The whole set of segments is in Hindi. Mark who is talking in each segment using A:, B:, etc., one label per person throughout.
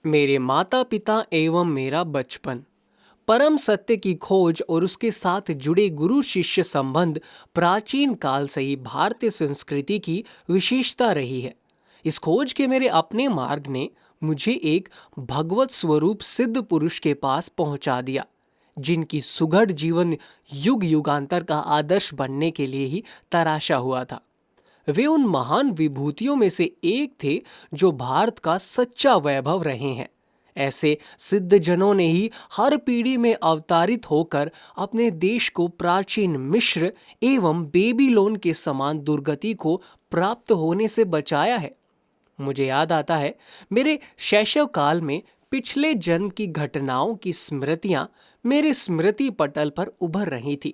A: मेरे माता पिता एवं मेरा बचपन। परम सत्य की खोज और उसके साथ जुड़े गुरु शिष्य संबंध प्राचीन काल से ही भारतीय संस्कृति की विशेषता रही है। इस खोज के मेरे अपने मार्ग ने मुझे एक भगवत स्वरूप सिद्ध पुरुष के पास पहुंचा दिया, जिनकी सुघड़ जीवन युग युगांतर का आदर्श बनने के लिए ही तराशा हुआ था। वे उन महान विभूतियों में से एक थे जो भारत का सच्चा वैभव रहे हैं। ऐसे सिद्ध जनों ने ही हर पीढ़ी में अवतारित होकर अपने देश को प्राचीन मिस्र एवं बेबीलोन के समान दुर्गति को प्राप्त होने से बचाया है। मुझे याद आता है, मेरे शैशव काल में पिछले जन्म की घटनाओं की स्मृतियां मेरे स्मृति पटल पर उभर रही थी।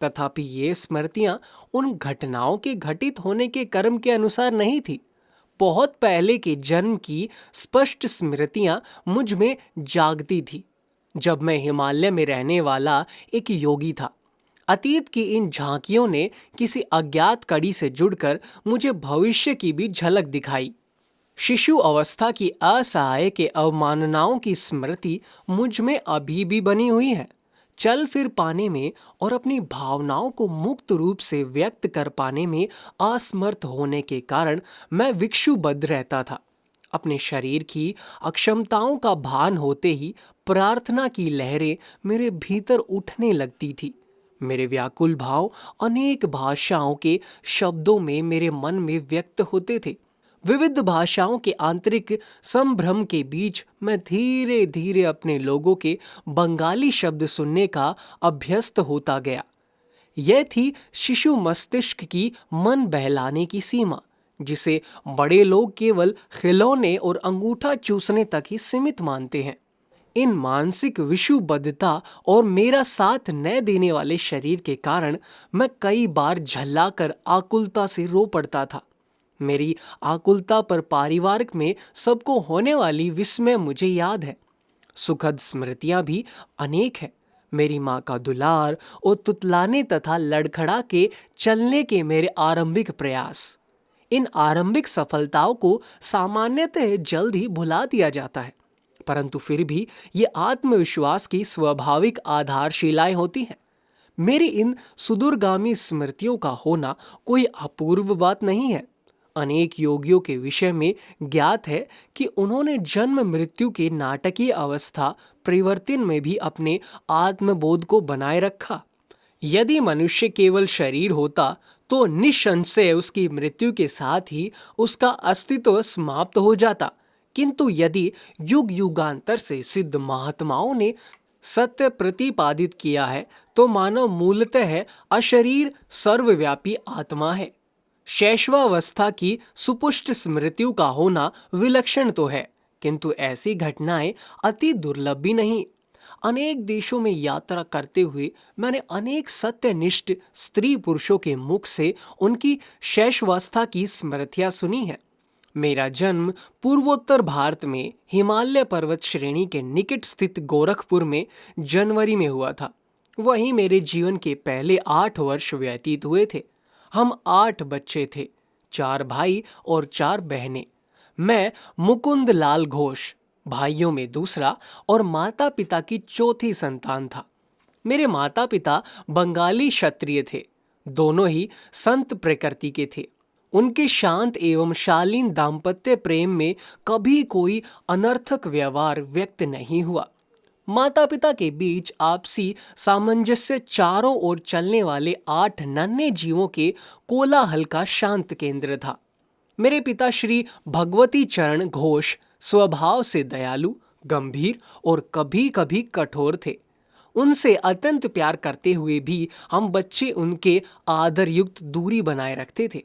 A: तथापि ये स्मृतियां उन घटनाओं के घटित होने के क्रम के अनुसार नहीं थी। बहुत पहले के जन्म की स्पष्ट स्मृतियां मुझ में जागती थी, जब मैं हिमालय में रहने वाला एक योगी था। अतीत की इन झांकियों ने किसी अज्ञात कड़ी से जुड़कर मुझे भविष्य की भी झलक दिखाई। शिशु अवस्था की असहाय के अवमाननाओं की स्मृति मुझ में अभी भी बनी हुई है। चल फिर पाने में और अपनी भावनाओं को मुक्त रूप से व्यक्त कर पाने में असमर्थ होने के कारण मैं विक्षुब्ध रहता था। अपने शरीर की अक्षमताओं का भान होते ही प्रार्थना की लहरें मेरे भीतर उठने लगती थी। मेरे व्याकुल भाव अनेक भाषाओं के शब्दों में मेरे मन में व्यक्त होते थे। विविध भाषाओं के आंतरिक संभ्रम के बीच मैं धीरे धीरे अपने लोगों के बंगाली शब्द सुनने का अभ्यस्त होता गया। यह थी शिशु मस्तिष्क की मन बहलाने की सीमा, जिसे बड़े लोग केवल खिलौने और अंगूठा चूसने तक ही सीमित मानते हैं। इन मानसिक विषुबद्धता और मेरा साथ न देने वाले शरीर के कारण मैं कई बार झल्लाकर आकुलता से रो पड़ता था। मेरी आकुलता पर पारिवारिक में सबको होने वाली विस्मय मुझे याद है। सुखद स्मृतियां भी अनेक हैं। मेरी माँ का दुलार और तुतलाने तथा लड़खड़ा के चलने के मेरे आरंभिक प्रयास। इन आरंभिक सफलताओं को सामान्यतः जल्द ही भुला दिया जाता है, परंतु फिर भी ये आत्मविश्वास की स्वाभाविक आधारशिलाएं होती हैं। मेरी इन सुदूरगामी स्मृतियों का होना कोई अपूर्व बात नहीं है। अनेक योगियों के विषय में ज्ञात है कि उन्होंने जन्म मृत्यु के नाटकीय अवस्था परिवर्तन में भी अपने आत्मबोध को बनाए रखा। यदि मनुष्य केवल शरीर होता तो निसंशय उसकी मृत्यु के साथ ही उसका अस्तित्व समाप्त हो जाता, किंतु यदि युग युगांतर से सिद्ध महात्माओं ने सत्य प्रतिपादित किया है तो मानव मूलतः अशरीर सर्वव्यापी आत्मा है। शैशवावस्था की सुपुष्ट स्मृतियों का होना विलक्षण तो है, किंतु ऐसी घटनाएं अति दुर्लभ भी नहीं। अनेक देशों में यात्रा करते हुए मैंने अनेक सत्यनिष्ठ स्त्री पुरुषों के मुख से उनकी शैशवावस्था की स्मृतियां सुनी है। मेरा जन्म पूर्वोत्तर भारत में हिमालय पर्वत श्रेणी के निकट स्थित गोरखपुर में जनवरी में हुआ था। वहीं मेरे जीवन के पहले 8 वर्ष व्यतीत हुए थे। हम 8 बच्चे थे, 4 भाई और 4 बहनें। मैं मुकुंद लाल घोष, भाइयों में दूसरा और माता पिता की चौथी संतान था। मेरे माता पिता बंगाली क्षत्रिय थे, दोनों ही संत प्रकृति के थे। उनके शांत एवं शालीन दाम्पत्य प्रेम में कभी कोई अनर्थक व्यवहार व्यक्त नहीं हुआ। माता पिता के बीच आपसी सामंजस्य चारों ओर चलने वाले 8 नन्हे जीवों के कोलाहल का शांत केंद्र था। मेरे पिता श्री भगवती चरण घोष स्वभाव से दयालु, गंभीर और कभी कभी कठोर थे। उनसे अत्यंत प्यार करते हुए भी हम बच्चे उनके आदर युक्त दूरी बनाए रखते थे।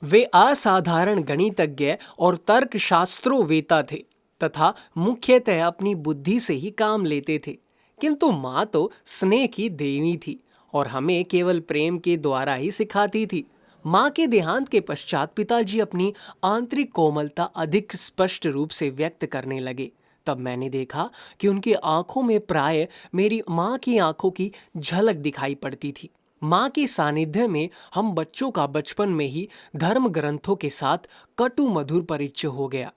A: वे असाधारण गणितज्ञ और तर्क शास्त्रों वेता थे तथा मुख्यतः अपनी बुद्धि से ही काम लेते थे, किंतु माँ तो स्नेह की देवी थी और हमें केवल प्रेम के द्वारा ही सिखाती थी। माँ के देहांत के पश्चात पिताजी अपनी आंतरिक कोमलता अधिक स्पष्ट रूप से व्यक्त करने लगे। तब मैंने देखा कि उनकी आंखों में प्राय मेरी माँ की आंखों की झलक दिखाई पड़ती थी। माँ के सानिध्य में हम बच्चों का बचपन में ही धर्म ग्रंथों के साथ कटु मधुर परिचय हो गया।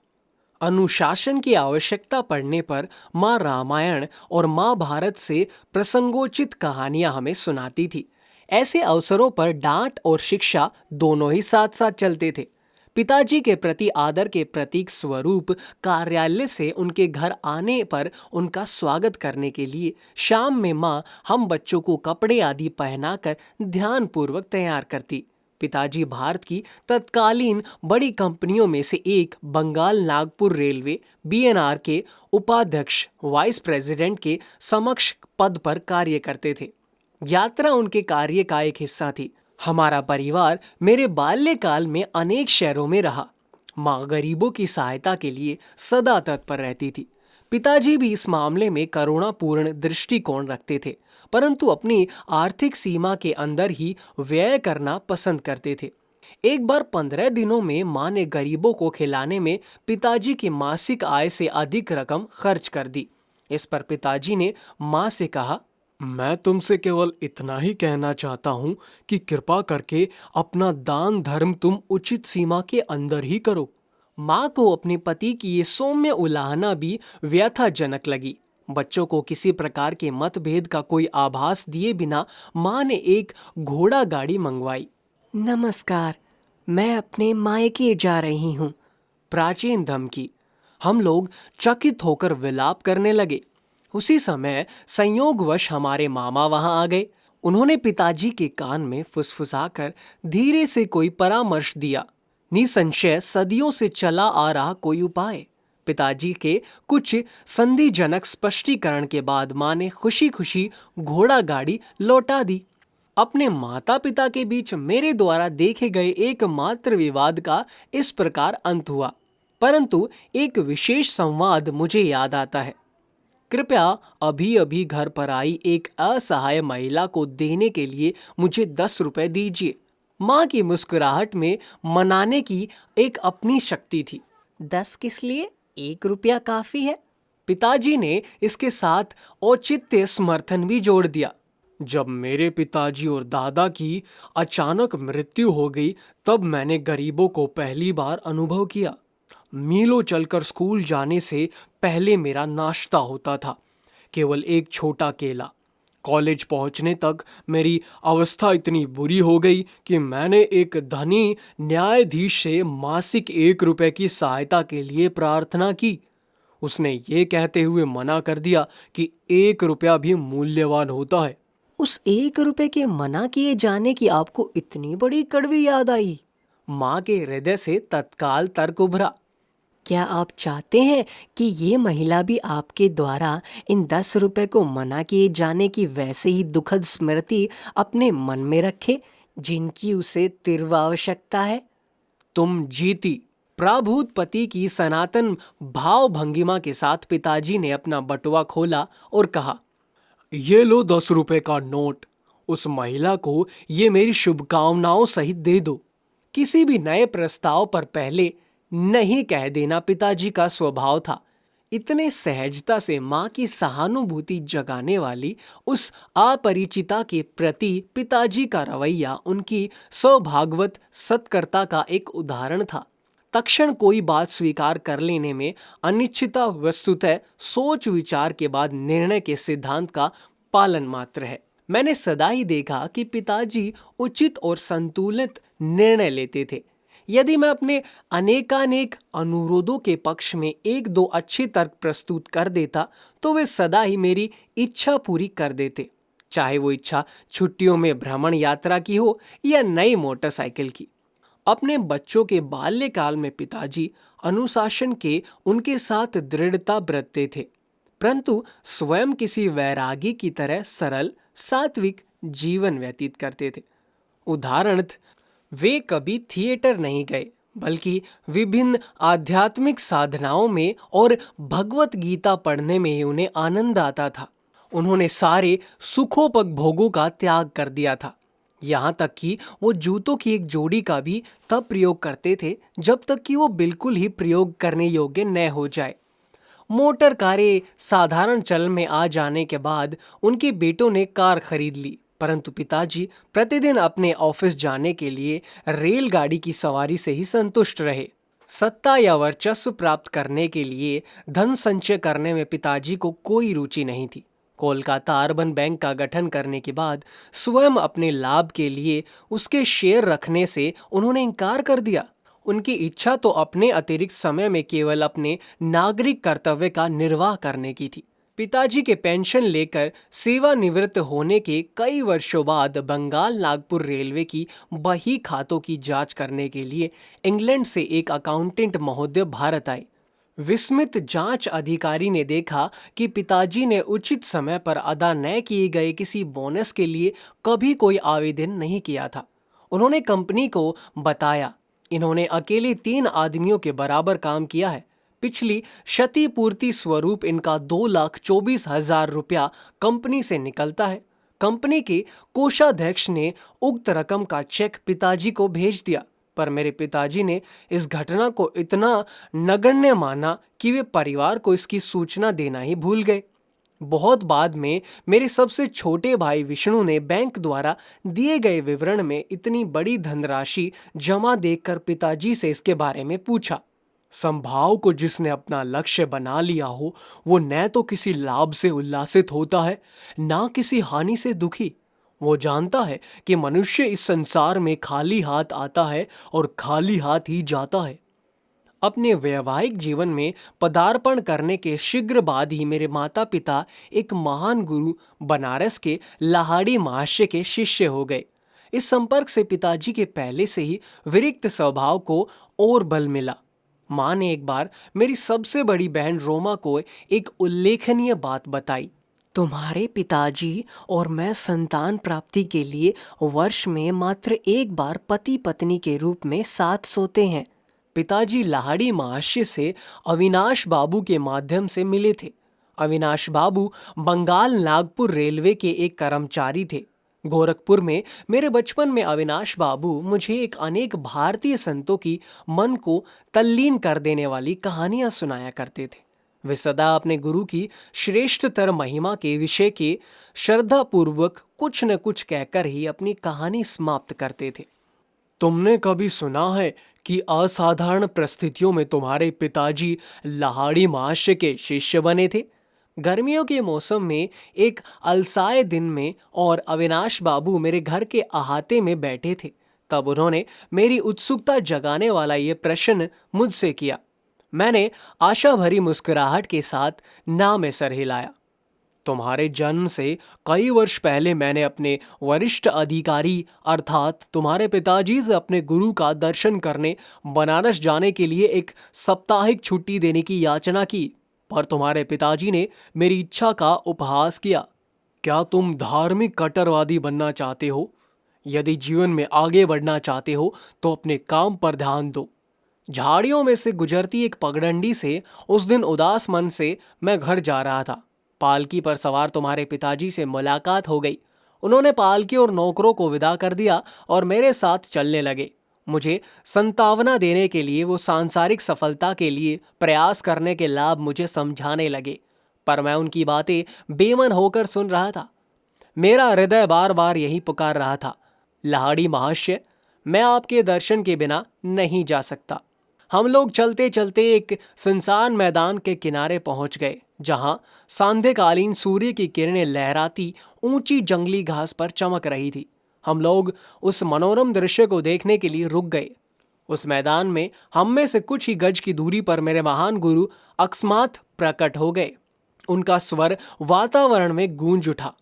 A: अनुशासन की आवश्यकता पड़ने पर माँ रामायण और महाभारत से प्रसंगोचित कहानियां हमें सुनाती थी। ऐसे अवसरों पर डांट और शिक्षा दोनों ही साथ साथ चलते थे। पिताजी के प्रति आदर के प्रतीक स्वरूप कार्यालय से उनके घर आने पर उनका स्वागत करने के लिए शाम में माँ हम बच्चों को कपड़े आदि पहनाकर ध्यानपूर्वक तैयार करती। पिताजी भारत की तत्कालीन बड़ी कंपनियों में से एक बंगाल नागपुर रेलवे बीएनआर के उपाध्यक्ष वाइस प्रेसिडेंट के समक्ष पद पर कार्य करते थे। यात्रा उनके कार्य का एक हिस्सा थी। हमारा परिवार मेरे बाल्यकाल में अनेक शहरों में रहा। माँ गरीबों की सहायता के लिए सदा तत्पर रहती थी। पिताजी भी इस मामले में करुणापूर्ण दृष्टिकोण रखते थे, परंतु अपनी आर्थिक सीमा के अंदर ही व्यय करना पसंद करते थे। एक बार 15 दिनों में माँ ने गरीबों को खिलाने में पिताजी की मासिक आय से अधिक रकम खर्च कर दी। इस पर पिताजी ने माँ से कहा, मैं तुमसे केवल इतना ही कहना चाहता हूँ कि कृपा करके अपना दान धर्म तुम उचित सीमा के अंदर ही करो। माँ को अपने पति की ये सौम्य उलाहना भी व्यथाजनक लगी। बच्चों को किसी प्रकार के मतभेद का कोई आभास दिए बिना माँ ने एक घोड़ा गाड़ी मंगवाई। नमस्कार, मैं अपने मायके जा रही हूँ, प्राचीन धमकी। हम लोग चकित होकर विलाप करने लगे। उसी समय संयोगवश हमारे मामा वहां आ गए। उन्होंने पिताजी के कान में फुसफुसाकर धीरे से कोई परामर्श दिया। निसंशय सदियों से चला आ रहा कोई उपाय। पिताजी के कुछ संधिजनक स्पष्टीकरण के बाद माँ ने खुशी खुशी घोड़ा गाड़ी लौटा दी। अपने माता पिता के बीच मेरे द्वारा देखे गए एकमात्र विवाद का इस प्रकार अंत हुआ। परंतु एक विशेष संवाद मुझे याद आता है। कृपया अभी अभी घर पर आई एक असहाय महिला को देने के लिए मुझे 10 रुपए दीजिए। माँ की मुस्कुराहट में मनाने की एक अपनी शक्ति थी। 10 किस लिए? 1 रुपया काफी है। पिताजी ने इसके साथ औचित्य समर्थन भी जोड़ दिया। जब मेरे पिताजी और दादा की अचानक मृत्यु हो गई, तब मैंने गरीबों को पहली बार अनुभव किया। मीलों चलकर स्कूल जाने से पहले मेरा नाश्ता होता था, केवल एक छोटा केला। कॉलेज पहुंचने तक मेरी अवस्था इतनी बुरी हो गई कि मैंने एक धनी न्यायाधीश से मासिक 1 रुपए की सहायता के लिए प्रार्थना की। उसने ये कहते हुए मना कर दिया कि 1 रुपया भी मूल्यवान होता है। उस 1 रुपए के मना किए जाने की आपको इतनी बड़ी कड़वी याद आई? माँ के हृदय से तत्काल तर्क उभरा। क्या आप चाहते हैं कि ये महिला भी आपके द्वारा इन 10 रुपए को मना किए जाने की वैसे ही दुखद स्मृति अपने मन में रखे जिनकी उसे तीव्र आवश्यकता है? तुम जीती। प्राभूत पति की सनातन भाव भंगिमा के साथ पिताजी ने अपना बटुआ खोला और कहा, ये लो 10 रुपए का नोट। उस महिला को ये मेरी शुभकामनाओं सहित दे दो। किसी भी नए प्रस्ताव पर पहले नहीं कह देना पिताजी का स्वभाव था। इतने सहजता से माँ की सहानुभूति जगाने वाली उस अपरिचिता के प्रति पिताजी का रवैया उनकी सौभाग्यवत सत्कर्ता का एक उदाहरण था। तक्षण कोई बात स्वीकार कर लेने में अनिश्चितता वस्तुतः सोच विचार के बाद निर्णय के सिद्धांत का पालन मात्र है। मैंने सदा ही देखा कि पिताजी उचित और संतुलित निर्णय लेते थे। यदि मैं अपने अनेकानेक अनुरोधों के पक्ष में 1-2 अच्छे तर्क प्रस्तुत कर देता तो वे सदा ही मेरी इच्छा पूरी कर देते, चाहे वो इच्छा छुट्टियों में भ्रमण यात्रा की हो या नई मोटरसाइकिल की। अपने बच्चों के बाल्यकाल में पिताजी अनुशासन के उनके साथ दृढ़ता बरतते थे, परंतु स्वयं किसी वैरागी की तरह सरल सात्विक जीवन व्यतीत करते थे। उदाहरणतः वे कभी थिएटर नहीं गए, बल्कि विभिन्न आध्यात्मिक साधनाओं में और भगवत गीता पढ़ने में ही उन्हें आनंद आता था। उन्होंने सारे सुखोपभोगों का त्याग कर दिया था। यहाँ तक कि वो जूतों की एक जोड़ी का भी तब प्रयोग करते थे जब तक कि वो बिल्कुल ही प्रयोग करने योग्य न हो जाए। मोटर कारें साधारण चलन में आ जाने के बाद उनके बेटों ने कार खरीद ली, परंतु पिताजी प्रतिदिन अपने ऑफिस जाने के लिए रेलगाड़ी की सवारी से ही संतुष्ट रहे। सत्ता या वर्चस्व प्राप्त करने के लिए धन संचय करने में पिताजी को कोई रुचि नहीं थी। कोलकाता अर्बन बैंक का गठन करने के बाद स्वयं अपने लाभ के लिए उसके शेयर रखने से उन्होंने इनकार कर दिया। उनकी इच्छा तो अपने अतिरिक्त समय में केवल अपने नागरिक कर्तव्य का निर्वाह करने की थी। पिताजी के पेंशन लेकर सेवानिवृत्त होने के कई वर्षों बाद बंगाल नागपुर रेलवे की बही खातों की जांच करने के लिए इंग्लैंड से एक अकाउंटेंट महोदय भारत आए। विस्मित जांच अधिकारी ने देखा कि पिताजी ने उचित समय पर अदा न किए गए किसी बोनस के लिए कभी कोई आवेदन नहीं किया था। उन्होंने कंपनी को बताया, इन्होंने अकेले 3 आदमियों के बराबर काम किया है। पिछली क्षतिपूर्ति स्वरूप इनका 2,24,000 रुपया कंपनी से निकलता है। कंपनी के कोषाध्यक्ष ने उक्त रकम का चेक पिताजी को भेज दिया, पर मेरे पिताजी ने इस घटना को इतना नगण्य माना कि वे परिवार को इसकी सूचना देना ही भूल गए। बहुत बाद में मेरे सबसे छोटे भाई विष्णु ने बैंक द्वारा दिए गए विवरण में इतनी बड़ी धनराशि जमा देखकर पिताजी से इसके बारे में पूछा। संभाव को जिसने अपना लक्ष्य बना लिया हो, वो न तो किसी लाभ से उल्लासित होता है, ना किसी हानि से दुखी। वो जानता है कि मनुष्य इस संसार में खाली हाथ आता है और खाली हाथ ही जाता है। अपने वैवाहिक जीवन में पदार्पण करने के शीघ्र बाद ही मेरे माता पिता एक महान गुरु बनारस के लाहाड़ी महाशय के शिष्य हो गए। इस संपर्क से पिताजी के पहले से ही विरिक्त स्वभाव को और बल मिला। माँ ने एक बार मेरी सबसे बड़ी बहन रोमा को एक उल्लेखनीय बात बताई। तुम्हारे पिताजी और मैं संतान प्राप्ति के लिए वर्ष में मात्र एक बार पति पत्नी के रूप में साथ सोते हैं। पिताजी लाहाड़ी महाशय से अविनाश बाबू के माध्यम से मिले थे। अविनाश बाबू बंगाल नागपुर रेलवे के एक कर्मचारी थे। गोरखपुर में मेरे बचपन में अविनाश बाबू मुझे एक अनेक भारतीय संतों की मन को तल्लीन कर देने वाली कहानियां सुनाया करते थे। वे सदा अपने गुरु की श्रेष्ठतर महिमा के विषय के श्रद्धापूर्वक कुछ न कुछ कहकर ही अपनी कहानी समाप्त करते थे। तुमने कभी सुना है कि असाधारण परिस्थितियों में तुम्हारे पिताजी लाहाड़ी महाशय के शिष्य बने थे? गर्मियों के मौसम में एक अलसाए दिन में और अविनाश बाबू मेरे घर के अहाते में बैठे थे, तब उन्होंने मेरी उत्सुकता जगाने वाला ये प्रश्न मुझसे किया। मैंने आशा भरी मुस्कुराहट के साथ ना में सर हिलाया। तुम्हारे जन्म से कई वर्ष पहले मैंने अपने वरिष्ठ अधिकारी अर्थात तुम्हारे पिताजी से अपने गुरु का दर्शन करने बनारस जाने के लिए एक साप्ताहिक छुट्टी देने की याचना की, पर तुम्हारे पिताजी ने मेरी इच्छा का उपहास किया। क्या तुम धार्मिक कट्टरवादी बनना चाहते हो? यदि जीवन में आगे बढ़ना चाहते हो तो अपने काम पर ध्यान दो। झाड़ियों में से गुजरती एक पगडंडी से उस दिन उदास मन से मैं घर जा रहा था। पालकी पर सवार तुम्हारे पिताजी से मुलाकात हो गई। उन्होंने पालकी और नौकरों को विदा कर दिया और मेरे साथ चलने लगे। मुझे संतावना देने के लिए वो सांसारिक सफलता के लिए प्रयास करने के लाभ मुझे समझाने लगे, पर मैं उनकी बातें बेमन होकर सुन रहा था। मेरा हृदय बार बार यही पुकार रहा था, लाहाड़ी महाशय, मैं आपके दर्शन के बिना नहीं जा सकता। हम लोग चलते चलते एक सुनसान मैदान के किनारे पहुंच गए, जहां सांध्यकालीन सूर्य की किरणें लहराती ऊंची जंगली घास पर चमक रही थी। हम लोग उस मनोरम दृश्य को देखने के लिए रुक गए। उस मैदान में हम में से कुछ ही गज की दूरी पर मेरे महान गुरु अकस्मात प्रकट हो गए। उनका स्वर वातावरण में गूंज उठा,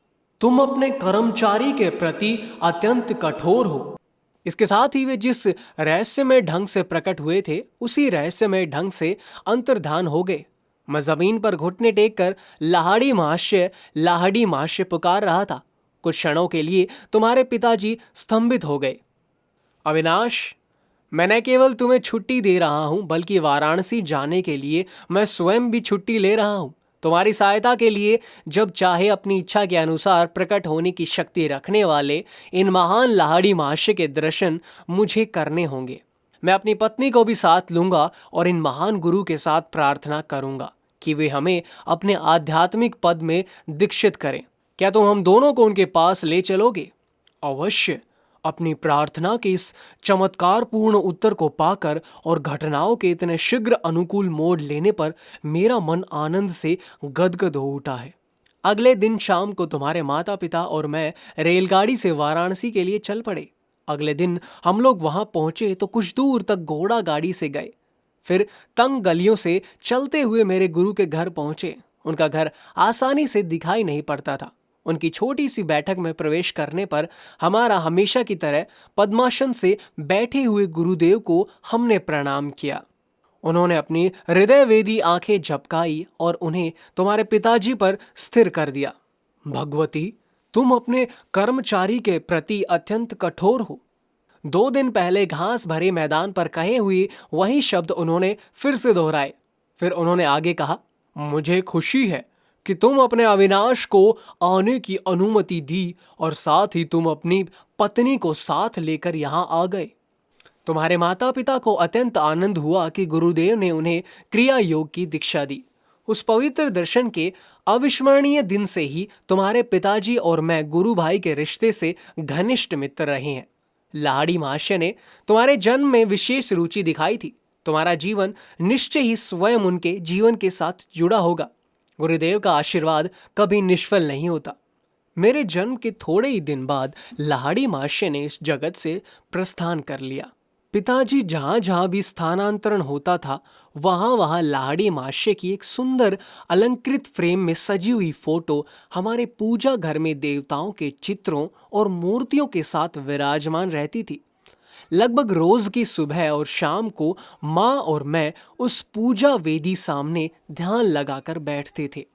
A: तुम अपने कर्मचारी के प्रति अत्यंत कठोर हो। इसके साथ ही वे जिस रहस्यमय ढंग से प्रकट हुए थे, उसी रहस्यमय ढंग से अंतर्धान हो गए। मैं जमीन पर घुटने टेक कर लाहाड़ी महाशय पुकार रहा था। कुछ क्षणों के लिए तुम्हारे पिताजी स्तंभित हो गए। अविनाश, मैं न केवल तुम्हें छुट्टी दे रहा हूं, बल्कि वाराणसी जाने के लिए मैं स्वयं भी छुट्टी ले रहा हूं। तुम्हारी सहायता के लिए जब चाहे अपनी इच्छा के अनुसार प्रकट होने की शक्ति रखने वाले इन महान लाहाड़ी महाशय के दर्शन मुझे करने होंगे। मैं अपनी पत्नी को भी साथ लूंगा और इन महान गुरु के साथ प्रार्थना करूंगा कि वे हमें अपने आध्यात्मिक पद में दीक्षित करें। क्या तुम हम दोनों को उनके पास ले चलोगे? अवश्य, अपनी प्रार्थना के इस चमत्कारपूर्ण उत्तर को पाकर और घटनाओं के इतने शीघ्र अनुकूल मोड़ लेने पर मेरा मन आनंद से गदगद हो उठा है। अगले दिन शाम को तुम्हारे माता पिता और मैं रेलगाड़ी से वाराणसी के लिए चल पड़े। अगले दिन हम लोग वहां पहुंचे तो कुछ दूर तक घोड़ा गाड़ी से गए, फिर तंग गलियों से चलते हुए मेरे गुरु के घर पहुंचे। उनका घर आसानी से दिखाई नहीं पड़ता था। उनकी छोटी सी बैठक में प्रवेश करने पर हमारा हमेशा की तरह पद्मासन से बैठे हुए गुरुदेव को हमने प्रणाम किया। उन्होंने अपनी हृदयवेदी आंखें झपकाई और उन्हें तुम्हारे पिताजी पर स्थिर कर दिया। भगवती, तुम अपने कर्मचारी के प्रति अत्यंत कठोर हो। 2 दिन पहले घास भरे मैदान पर कहे हुए वही शब्द उन्होंने फिर से दोहराए। फिर उन्होंने आगे कहा, मुझे खुशी है कि तुम अपने अविनाश को आने की अनुमति दी और साथ ही तुम अपनी पत्नी को साथ लेकर यहाँ आ गए। तुम्हारे माता पिता को अत्यंत आनंद हुआ कि गुरुदेव ने उन्हें क्रिया योग की दीक्षा दी। उस पवित्र दर्शन के अविस्मरणीय दिन से ही तुम्हारे पिताजी और मैं गुरु भाई के रिश्ते से घनिष्ठ मित्र रहे हैं। लाहड़ी महाशय ने तुम्हारे जन्म में विशेष रुचि दिखाई थी। तुम्हारा जीवन निश्चय ही स्वयं उनके जीवन के साथ जुड़ा होगा। गुरुदेव का आशीर्वाद कभी निष्फल नहीं होता। मेरे जन्म के थोड़े ही दिन बाद लाहड़ी महाशय ने इस जगत से प्रस्थान कर लिया। पिताजी जहां जहां भी स्थानांतरण होता था वहां वहां लाहड़ी महाशय की एक सुंदर अलंकृत फ्रेम में सजी हुई फोटो हमारे पूजा घर में देवताओं के चित्रों और मूर्तियों के साथ विराजमान रहती थी। लगभग रोज की सुबह और शाम को माँ और मैं उस पूजा वेदी सामने ध्यान लगाकर बैठते थे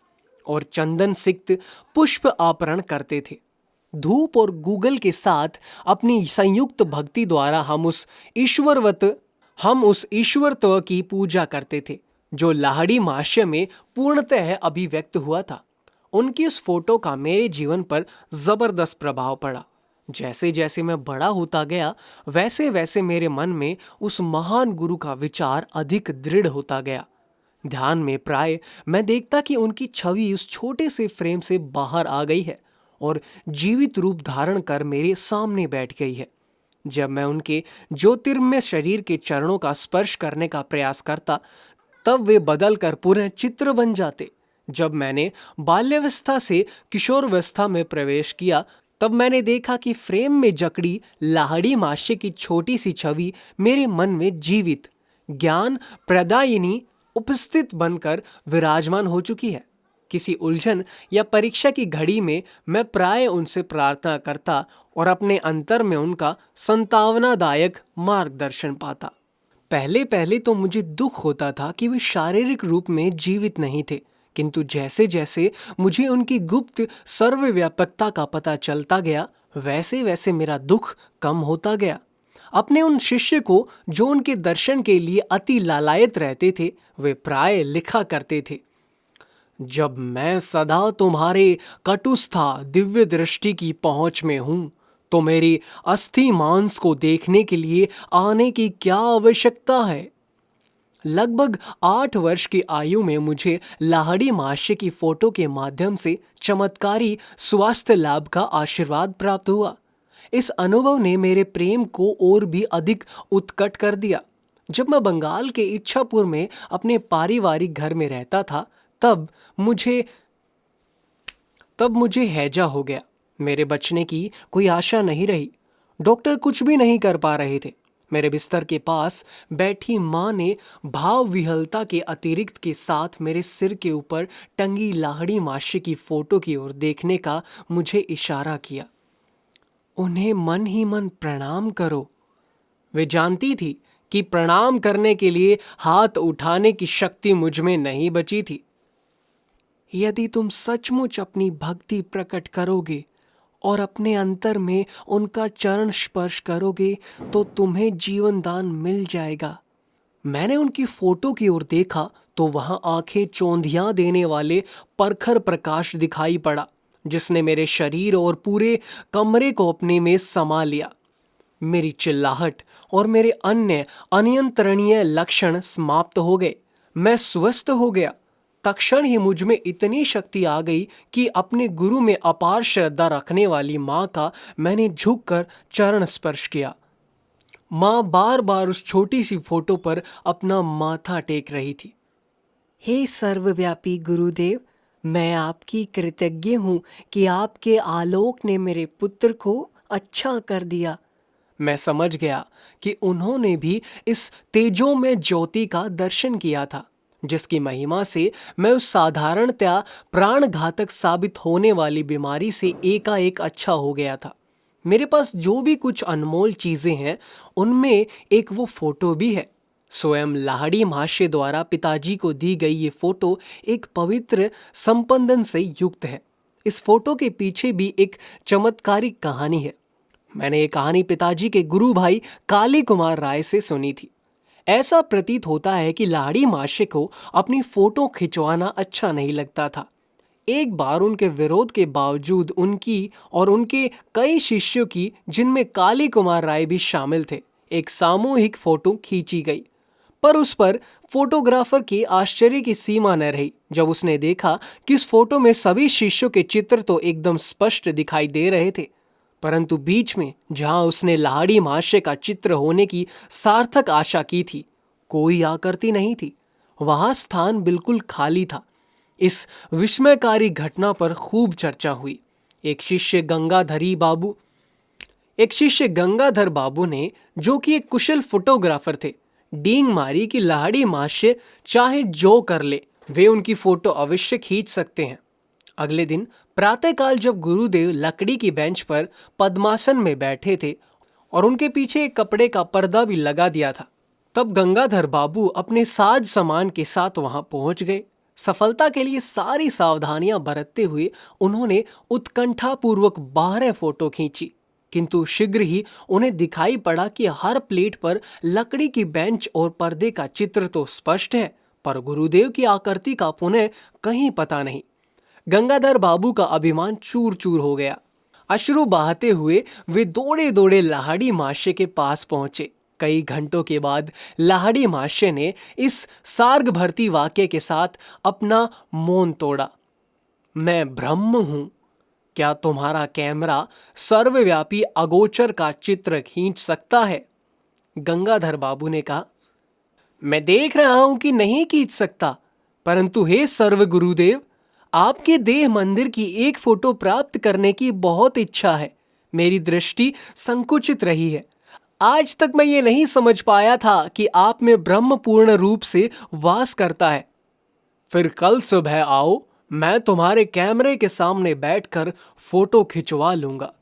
A: और चंदन सिक्त पुष्प आपरण करते थे। धूप और गूगल के साथ अपनी संयुक्त भक्ति द्वारा हम उस ईश्वरत्व की पूजा करते थे जो लाहड़ी महाशय में पूर्णतः अभिव्यक्त हुआ था। उनकी उस फोटो का मेरे जीवन पर जबरदस्त प्रभाव पड़ा। जैसे जैसे मैं बड़ा होता गया वैसे वैसे मेरे मन में उस महान गुरु का विचार अधिक दृढ़ होता गया। ध्यान में प्राय मैं देखता कि उनकी छवि उस छोटे से फ्रेम से बाहर आ गई है और जीवित रूप धारण कर मेरे सामने बैठ गई है। जब मैं उनके ज्योतिर्मय शरीर के चरणों का स्पर्श करने का प्रयास करता तब वे बदल कर पुनः चित्र बन जाते। जब मैंने बाल्यावस्था से किशोरावस्था में प्रवेश किया तब मैंने देखा कि फ्रेम में जकड़ी लाहड़ी महाशय की छोटी सी छवि मेरे मन में जीवित ज्ञान प्रदायिनी उपस्थित बनकर विराजमान हो चुकी है। किसी उलझन या परीक्षा की घड़ी में मैं प्राय उनसे प्रार्थना करता और अपने अंतर में उनका संतावनादायक मार्गदर्शन पाता। पहले पहले तो मुझे दुख होता था कि वे शारीरिक रूप में जीवित नहीं थे, किंतु जैसे जैसे मुझे उनकी गुप्त सर्वव्यापकता का पता चलता गया वैसे वैसे मेरा दुख कम होता गया। अपने उन शिष्य को जो उनके दर्शन के लिए अति लालायत रहते थे वे प्राय लिखा करते थे, जब मैं सदा तुम्हारे कटुस्था दिव्य दृष्टि की पहुंच में हूं तो मेरी अस्थि मांस को देखने के लिए आने की क्या आवश्यकता है। लगभग 8 वर्ष की आयु में मुझे लाहड़ी महाशय की फोटो के माध्यम से चमत्कारी स्वास्थ्य लाभ का आशीर्वाद प्राप्त हुआ। इस अनुभव ने मेरे प्रेम को और भी अधिक उत्कट कर दिया। जब मैं बंगाल के इच्छापुर में अपने पारिवारिक घर में रहता था तब मुझे हैजा हो गया। मेरे बचने की कोई आशा नहीं रही। डॉक्टर कुछ भी नहीं कर पा रहे थे। मेरे बिस्तर के पास बैठी माँ ने भाव विहलता के अतिरिक्त के साथ मेरे सिर के ऊपर टंगी लाहड़ी महाशय की फोटो की ओर देखने का मुझे इशारा किया। उन्हें मन ही मन प्रणाम करो। वे जानती थी कि प्रणाम करने के लिए हाथ उठाने की शक्ति मुझ में नहीं बची थी। यदि तुम सचमुच अपनी भक्ति प्रकट करोगे और अपने अंतर में उनका चरण स्पर्श करोगे तो तुम्हें जीवन दान मिल जाएगा। मैंने उनकी फोटो की ओर देखा तो वहां आंखें चौंधियां देने वाले परखर प्रकाश दिखाई पड़ा जिसने मेरे शरीर और पूरे कमरे को अपने में समा लिया। मेरी चिल्लाहट और मेरे अन्य अनियंत्रणीय लक्षण समाप्त हो गए। मैं स्वस्थ हो गया। तत्क्षण ही मुझ में इतनी शक्ति आ गई कि अपने गुरु में अपार श्रद्धा रखने वाली माँ का मैंने झुककर चरण स्पर्श किया। माँ बार बार उस छोटी सी फोटो पर अपना माथा टेक रही थी। हे सर्वव्यापी गुरुदेव, मैं आपकी कृतज्ञ हूँ कि आपके आलोक ने मेरे पुत्र को अच्छा कर दिया। मैं समझ गया कि उन्होंने भी इस तेजो में ज्योति का दर्शन किया था, जिसकी महिमा से मैं उस साधारणतया प्राणघातक साबित होने वाली बीमारी से एकाएक अच्छा हो गया था। मेरे पास जो भी कुछ अनमोल चीजें हैं, उनमें एक वो फोटो भी है। स्वयं लाहड़ी महाशय द्वारा पिताजी को दी गई ये फोटो एक पवित्र संपंदन से युक्त है। इस फोटो के पीछे भी एक चमत्कारिक कहानी है। मैंने ये कहानी पिताजी के गुरु भाई काली कुमार राय से सुनी थी। ऐसा प्रतीत होता है कि लाहड़ी महाशय को अपनी फोटो खिंचवाना अच्छा नहीं लगता था। एक बार उनके विरोध के बावजूद उनकी और उनके कई शिष्यों की, जिनमें काली कुमार राय भी शामिल थे, एक सामूहिक फोटो खींची गई। पर उस पर फोटोग्राफर के आश्चर्य की सीमा न रही जब उसने देखा कि उस फोटो में सभी शिष्यों के चित्र तो एकदम स्पष्ट दिखाई दे रहे थे, परंतु बीच में जहां उसने लाहड़ी महाशय का चित्र होने की सार्थक आशा की थी, कोई आकृति नहीं थी। वहां स्थान बिल्कुल खाली था। इस विस्मयकारी घटना पर खूब चर्चा हुई। एक शिष्य गंगाधर बाबू ने, जो कि एक कुशल फोटोग्राफर थे, डींग मारी कि लाहड़ी महाशय चाहे जो कर ले, वे उनकी फोटो अवश्य खींच सकते हैं। अगले दिन प्रातःकाल जब गुरुदेव लकड़ी की बेंच पर पद्मासन में बैठे थे और उनके पीछे एक कपड़े का पर्दा भी लगा दिया था, तब गंगाधर बाबू अपने साज सामान के साथ वहां पहुंच गए। सफलता के लिए सारी सावधानियां बरतते हुए उन्होंने उत्कंठापूर्वक 12 फोटो खींची, किंतु शीघ्र ही उन्हें दिखाई पड़ा कि हर प्लेट पर लकड़ी की बेंच और पर्दे का चित्र तो स्पष्ट है, पर गुरुदेव की आकृति का पुनः कहीं पता नहीं। गंगाधर बाबू का अभिमान चूर चूर हो गया। अश्रु बहाते हुए वे दौड़े दौड़े लाहड़ी महाशय के पास पहुंचे। कई घंटों के बाद लाहड़ी महाशय ने इस सार्ग भरती वाक्य के साथ अपना मौन तोड़ा। मैं ब्रह्म हूं। क्या तुम्हारा कैमरा सर्वव्यापी अगोचर का चित्र खींच सकता है? गंगाधर बाबू ने कहा, मैं देख रहा हूं कि नहीं खींच सकता, परंतु हे सर्व गुरुदेव, आपके देह मंदिर की एक फोटो प्राप्त करने की बहुत इच्छा है। मेरी दृष्टि संकुचित रही है। आज तक मैं ये नहीं समझ पाया था कि आप में ब्रह्म पूर्ण रूप से वास करता है। फिर कल सुबह आओ, मैं तुम्हारे कैमरे के सामने बैठकर फोटो खिंचवा लूंगा।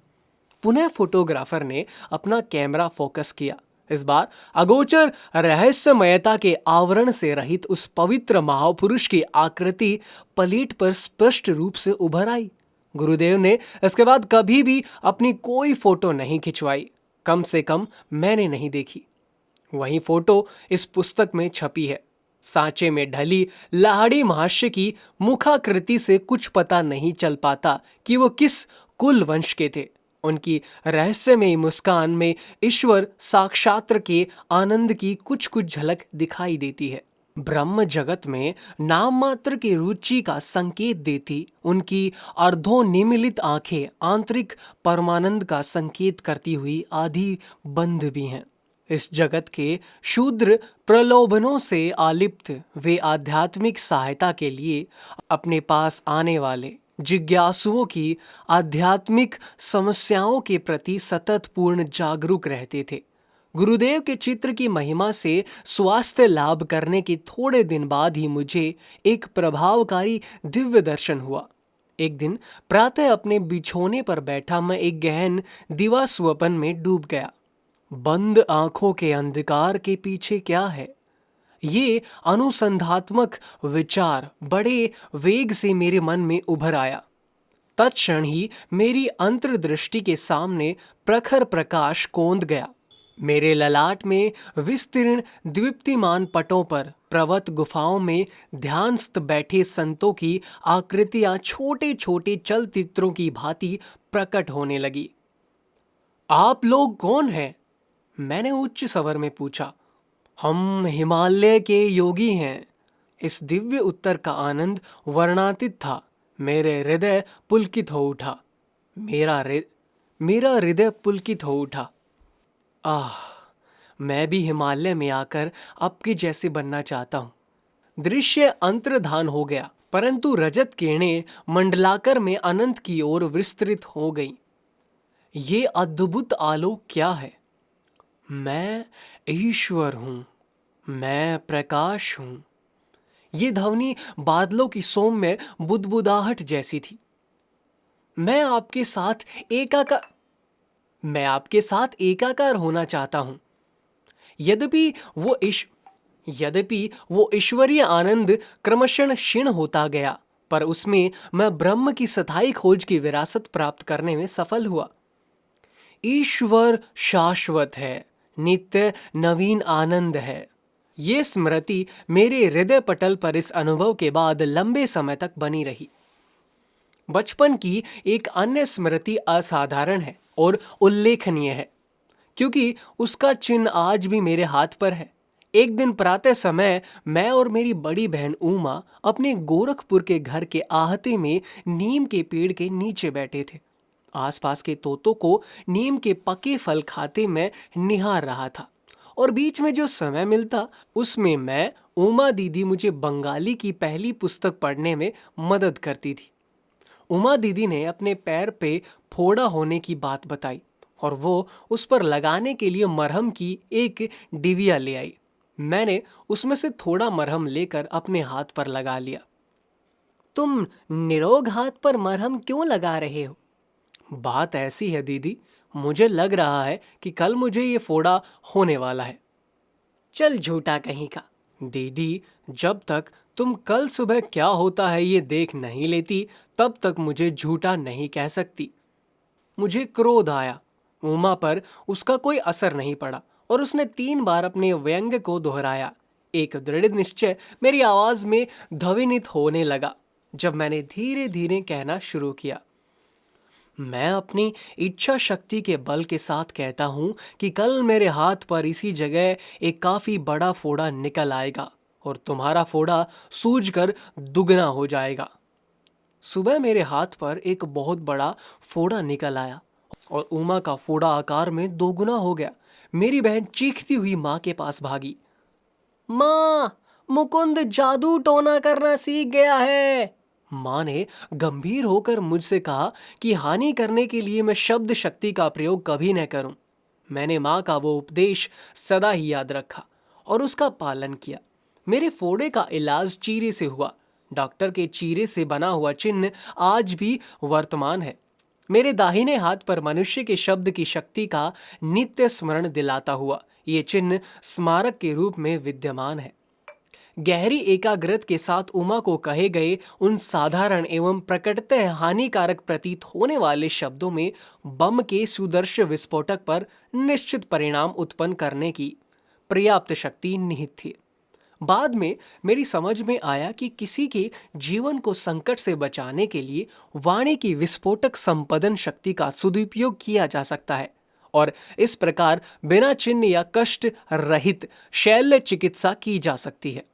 A: पुनः फोटोग्राफर ने अपना कैमरा फोकस किया। इस बार अगोचर रहस्यमयता के आवरण से रहित उस पवित्र महापुरुष की आकृति प्लेट पर स्पष्ट रूप से उभर आई। गुरुदेव ने इसके बाद कभी भी अपनी कोई फोटो नहीं खिंचवाई, कम से कम मैंने नहीं देखी। वही फोटो इस पुस्तक में छपी है। सांचे में ढली लाहड़ी महाशय की मुखाकृति से कुछ पता नहीं चल पाता कि वो किस कुल वंश के थे। उनकी रहस्यमयी मुस्कान में ईश्वर साक्षात्कार के आनंद की कुछ कुछ झलक दिखाई देती है। ब्रह्म जगत में नाम मात्र की रुचि का संकेत देती उनकी अर्धोनिमीलित आंखें आंतरिक परमानंद का संकेत करती हुई आधी बंद भी हैं। इस जगत के शूद्र प्रलोभनों से आलिप्त वे आध्यात्मिक सहायता के लिए अपने पास आने वाले जिज्ञासुओं की आध्यात्मिक समस्याओं के प्रति सतत पूर्ण जागरूक रहते थे। गुरुदेव के चित्र की महिमा से स्वास्थ्य लाभ करने के थोड़े दिन बाद ही मुझे एक प्रभावकारी दिव्य दर्शन हुआ। एक दिन प्रातः अपने बिछोने पर बैठा मैं एक गहन दिवा स्वप्न में डूब गया। बंद आंखों के अंधकार के पीछे क्या है, ये अनुसंधात्मक विचार बड़े वेग से मेरे मन में उभर आया। तत्क्षण ही मेरी अंतर्दृष्टि के सामने प्रखर प्रकाश कौंध गया। मेरे ललाट में विस्तीर्ण दीप्तिमान पटों पर पर्वत गुफाओं में ध्यानस्थ बैठे संतों की आकृतियां छोटे छोटे चलचित्रों की भांति प्रकट होने लगी। आप लोग कौन हैं? मैंने उच्च स्वर में पूछा। हम हिमालय के योगी हैं, इस दिव्य उत्तर का आनंद वर्णातीत था। मेरे हृदय पुलकित हो उठा। मेरा हृदय पुलकित हो उठा। आह, मैं भी हिमालय में आकर आपके जैसे बनना चाहता हूँ। दृश्य अंतर्धान हो गया, परंतु रजत किरणें मंडलाकर में अनंत की ओर विस्तृत हो गईं। ये अद्भुत आलोक क्या है? मैं ईश्वर हूँ, मैं प्रकाश हूँ। ये ध्वनि बादलों की सौम्य बुदबुदाहट जैसी थी। मैं आपके साथ एकाकार मैं आपके साथ एकाकार होना चाहता हूँ। यद्यपि वो ईश यद्यपि वो ईश्वरीय आनंद क्रमशः क्षीण होता गया, पर उसमें मैं ब्रह्म की स्थायी खोज की विरासत प्राप्त करने में सफल हुआ। ईश्वर शाश्वत है, नित्य नवीन आनंद है। ये स्मृति मेरे हृदय पटल पर इस अनुभव के बाद लंबे समय तक बनी रही। बचपन की एक अन्य स्मृति असाधारण है और उल्लेखनीय है, क्योंकि उसका चिन्ह आज भी मेरे हाथ पर है। एक दिन प्रातः समय मैं और मेरी बड़ी बहन उमा अपने गोरखपुर के घर के आहते में नीम के पेड़ के नीचे बैठे थे। आसपास के तोतों को नीम के पके फल खाते मैं निहार रहा था, और बीच में जो समय मिलता उसमें मैं उमा दीदी मुझे बंगाली की पहली पुस्तक पढ़ने में मदद करती थी। उमा दीदी ने अपने पैर पे फोड़ा होने की बात बताई और वो उस पर लगाने के लिए मरहम की एक डिबिया ले आई। मैंने उसमें से थोड़ा मरहम लेकर अपने हाथ पर लगा लिया। तुम निरोग हाथ पर मरहम क्यों लगा रहे हो? बात ऐसी है दीदी, मुझे लग रहा है कि कल मुझे ये फोड़ा होने वाला है। चल झूठा कहीं का। दीदी, जब तक तुम कल सुबह क्या होता है ये देख नहीं लेती, तब तक मुझे झूठा नहीं कह सकती। मुझे क्रोध आया। उमा पर उसका कोई असर नहीं पड़ा और उसने 3 बार अपने व्यंग्य को दोहराया। एक दृढ़ निश्चय मेरी आवाज में ध्वनित होने लगा जब मैंने धीरे धीरे कहना शुरू किया। मैं अपनी इच्छा शक्ति के बल के साथ कहता हूँ कि कल मेरे हाथ पर इसी जगह एक काफी बड़ा फोड़ा निकल आएगा और तुम्हारा फोड़ा सूजकर दुगना हो जाएगा। सुबह मेरे हाथ पर एक बहुत बड़ा फोड़ा निकल आया और उमा का फोड़ा आकार में दोगुना हो गया। मेरी बहन चीखती हुई माँ के पास भागी। माँ, मुकुंद जादू टोना करना सीख गया है। माँ ने गंभीर होकर मुझसे कहा कि हानि करने के लिए मैं शब्द शक्ति का प्रयोग कभी न करूं। मैंने माँ का वो उपदेश सदा ही याद रखा और उसका पालन किया। मेरे फोड़े का इलाज चीरे से हुआ। डॉक्टर के चीरे से बना हुआ चिन्ह आज भी वर्तमान है। मेरे दाहिने हाथ पर मनुष्य के शब्द की शक्ति का नित्य स्मरण दिलाता हुआ ये चिन्ह स्मारक के रूप में विद्यमान है। गहरी एकाग्रत के साथ उमा को कहे गए उन साधारण एवं प्रकटतः हानिकारक प्रतीत होने वाले शब्दों में बम के सुदर्श विस्फोटक पर निश्चित परिणाम उत्पन्न करने की पर्याप्त शक्ति निहित थी। बाद में मेरी समझ में आया कि किसी के जीवन को संकट से बचाने के लिए वाणी की विस्फोटक संपदन शक्ति का सदुपयोग किया जा सकता है और इस प्रकार बिना चिन्ह या कष्ट रहित शल्य चिकित्सा की जा सकती है।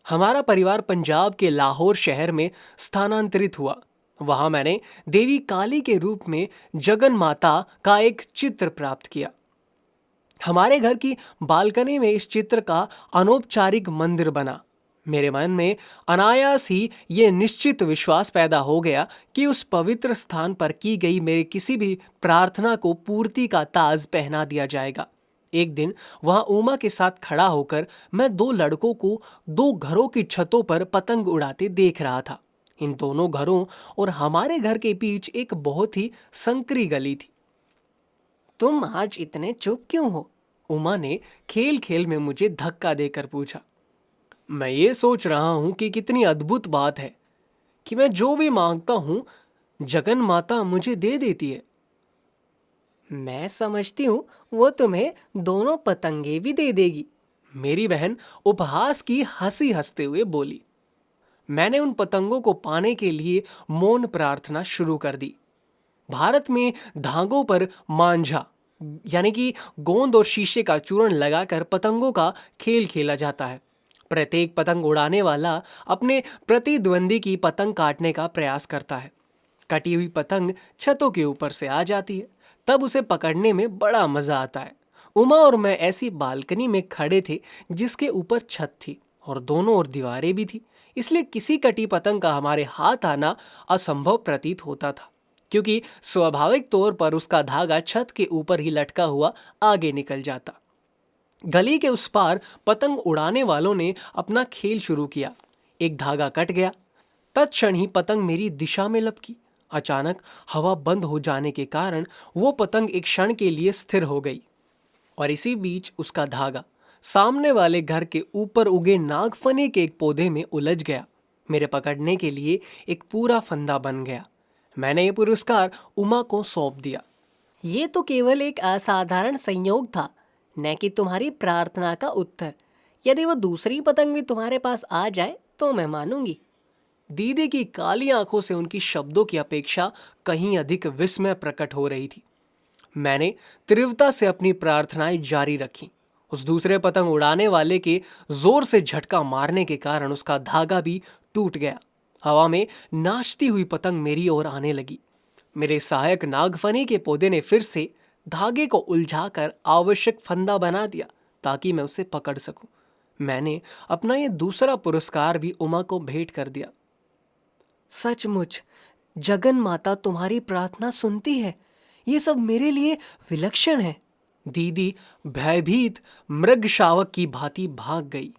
A: हमारा परिवार पंजाब के लाहौर शहर में स्थानांतरित हुआ। वहां मैंने देवी काली के रूप में जगन माता का एक चित्र प्राप्त किया। हमारे घर की बालकनी में इस चित्र का अनौपचारिक मंदिर बना। मेरे मन में अनायास ही ये निश्चित विश्वास पैदा हो गया कि उस पवित्र स्थान पर की गई मेरी किसी भी प्रार्थना को पूर्ति का ताज पहना दिया जाएगा। एक दिन वहां उमा के साथ खड़ा होकर मैं 2 लड़कों को 2 घरों की छतों पर पतंग उड़ाते देख रहा था। इन दोनों घरों और हमारे घर के बीच एक बहुत ही संकरी गली थी। तुम आज इतने चुप क्यों हो? उमा ने खेल खेल में मुझे धक्का देकर पूछा। मैं ये सोच रहा हूं कि कितनी अद्भुत बात है कि मैं जो भी मांगता हूं जगन माता मुझे दे देती है। मैं समझती हूँ वो तुम्हें दोनों पतंगे भी दे देगी, मेरी बहन उपहास की हंसी हंसते हुए बोली। मैंने उन पतंगों को पाने के लिए मौन प्रार्थना शुरू कर दी। भारत में धागों पर मांझा यानी कि गोंद और शीशे का चूर्ण लगाकर पतंगों का खेल खेला जाता है। प्रत्येक पतंग उड़ाने वाला अपने प्रतिद्वंदी की पतंग काटने का प्रयास करता है। कटी हुई पतंग छतों के ऊपर से आ जाती है, तब उसे पकड़ने में बड़ा मजा आता है। उमा और मैं ऐसी बालकनी में खड़े थे जिसके ऊपर छत थी और दोनों ओर दीवारें भी थी, इसलिए किसी कटी पतंग का हमारे हाथ आना असंभव प्रतीत होता था, क्योंकि स्वाभाविक तौर पर उसका धागा छत के ऊपर ही लटका हुआ आगे निकल जाता। गली के उस पार पतंग उड़ाने वालों ने अपना खेल शुरू किया। एक धागा कट गया, तत्क्षण ही पतंग मेरी दिशा में लपकी। अचानक हवा बंद हो जाने के कारण वो पतंग एक क्षण के लिए स्थिर हो गई और इसी बीच उसका धागा सामने वाले घर के ऊपर उगे नागफनी के एक पौधे में उलझ गया। मेरे पकड़ने के लिए एक पूरा फंदा बन गया। मैंने ये पुरस्कार उमा को सौंप दिया।
B: ये तो केवल एक असाधारण संयोग था, न कि तुम्हारी प्रार्थना का उत्तर। यदि वो दूसरी पतंग भी तुम्हारे पास आ जाए तो मैं मानूंगी।
A: दीदी की काली आंखों से उनकी शब्दों की अपेक्षा कहीं अधिक विस्मय प्रकट हो रही थी। मैंने तीव्रता से अपनी प्रार्थनाएं जारी रखी। उस दूसरे पतंग उड़ाने वाले के जोर से झटका मारने के कारण उसका धागा भी टूट गया। हवा में नाचती हुई पतंग मेरी ओर आने लगी। मेरे सहायक नागफनी के पौधे ने फिर से धागे को उलझाकर आवश्यक फंदा बना दिया ताकि मैं उसे पकड़ सकूं। मैंने अपना ये दूसरा पुरस्कार भी उमा को भेंट कर दिया।
B: सचमुच जगन माता तुम्हारी प्रार्थना सुनती है। ये सब मेरे लिए विलक्षण है।
A: दीदी भयभीत मृग शावक की भांति भाग गई।